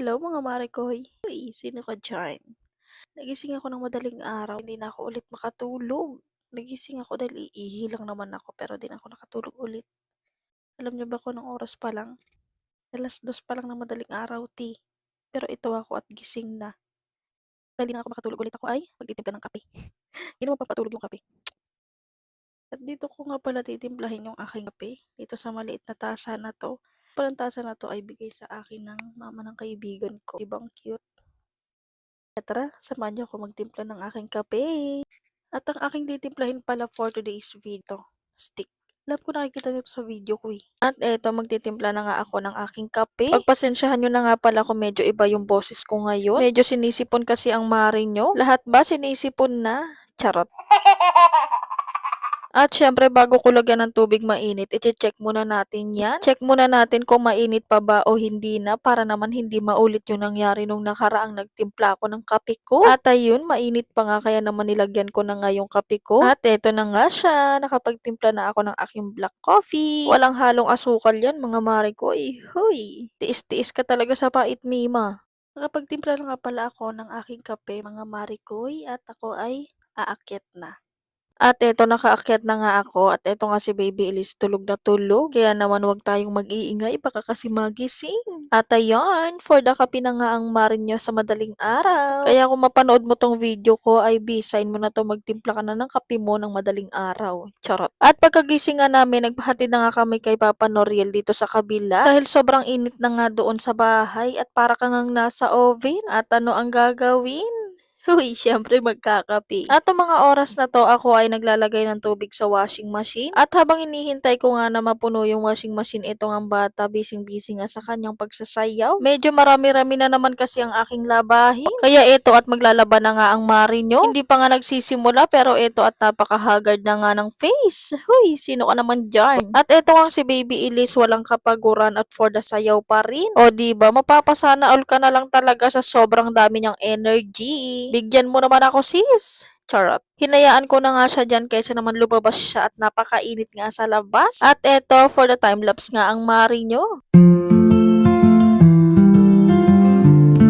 Hello mga mare koy. Uy, sino ka diyan? Nagising ako ng madaling araw, hindi na ako ulit makatulog. Nagising ako dahil iihi lang naman ako pero di na ako nakatulog ulit. Alam niyo ba kung anong oras pa lang? 2:00 pa lang ng madaling araw, Pero ito ako at gising na. Dahil di na ako makatulog ulit ako ay magtitimpla ng kape. Hindi naman pampatulog yung kape. At dito ko nga pala titimplahin yung aking kape. Dito sa maliit na tasa na to. Palang tasa na to ay bigay sa akin ng mama ng kaibigan ko. Ibang cute. Tara, samahan niyo ako magtimpla ng aking kape. At ang aking titimplahin pala for today's video, stick. Alam ko nakikita nyo sa video ko eh. At eto, magtitimpla na nga ako ng aking kape. Pagpasensyahan nyo na nga pala kung medyo iba yung boses ko ngayon. Medyo sinisipon kasi ang mare nyo. Lahat ba sinisipon na? Charot. At syempre bago ko lagyan ng tubig mainit, i-check muna natin yan. Check muna natin kung mainit pa ba o hindi na para naman hindi maulit yung nangyari nung nakaraang nagtimpla ako ng kape ko. At ayun, mainit pa nga kaya naman nilagyan ko na nga yung kape ko. At eto na nga siya, nakapagtimpla na ako ng aking black coffee. Walang halong asukal yan mga mare ko. Huy, tiis-tiis ka talaga sa pait, Mima. Nakapagtimpla na nga pala ako ng aking kape mga mare ko at ako ay aakyat na. At eto nakaakyat na nga ako at eto nga si Baby Elise tulog na tulog. Kaya naman wag tayong mag-iingay baka kasi magising. At ayan, for the kape na nga ang marin nyo sa madaling araw. Kaya kung mapanood mo tong video ko ay sign mo na to magtimpla ka na ng kape mo ng madaling araw. Charot. At pagkagising nga namin, nagpahatid na nga kami kay Papa Noriel dito sa kabila. Dahil sobrang init na nga doon sa bahay at para kang nasa oven. At ano ang gagawin? Uy, siyempre magkakape. At ang mga oras na to, ako ay naglalagay ng tubig sa washing machine. At habang hinihintay ko nga na mapuno yung washing machine, ito ang bata, busy-busy nga sa kanyang pagsasayaw. Medyo marami-rami na naman kasi ang aking labahin. Kaya ito at maglalaba na nga ang mari nyo. Hindi pa nga nagsisimula, pero ito at napaka-haggard na nga ng face. Huy, sino ka naman dyan? At ito ang si Baby Elise, walang kapaguran at for the sayaw pa rin. O diba, mapapasana all ka na lang talaga sa sobrang dami niyang energy. Bigyan mo naman ako sis. Charot. Hinayaan ko na nga siya dyan kaysa naman lumabas siya at napakainit nga sa labas. At eto, for the time-lapse nga ang mari nyo.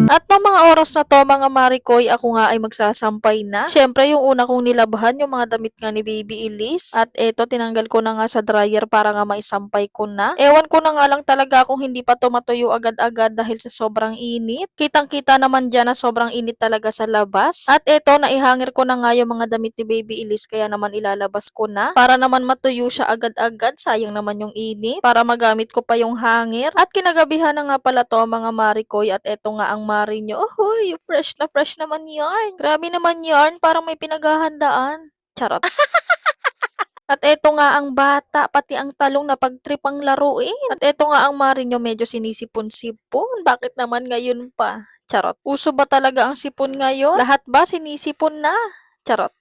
At ng mga oras na to, mga marikoy, ako nga ay magsasampay na. Syempre, yung una kong nilabahan, yung mga damit nga ni Baby Elise. At eto, tinanggal ko na nga sa dryer para nga maisampay ko na. Ewan ko na nga lang talaga kung hindi pa to matuyo agad-agad dahil sa sobrang init. Kitang-kita naman dyan na sobrang init talaga sa labas. At eto, naihangir ko na nga yung mga damit ni Baby Elise, kaya naman ilalabas ko na. Para naman matuyo siya agad-agad, sayang naman yung init. Para magamit ko pa yung hangir. At kinagabihan na nga pala to, mga marikoy, at eto nga ang mari nyo. Uy, fresh na fresh naman yarn. Grabe naman yarn, parang may pinaghahandaan. Charot. At eto nga ang bata, pati ang talong na pagtripang laruin. At eto nga ang mari nyo, medyo sinisipon-sipon. Bakit naman ngayon pa? Charot. Uso ba talaga ang sipon ngayon? Lahat ba sinisipon na? Charot.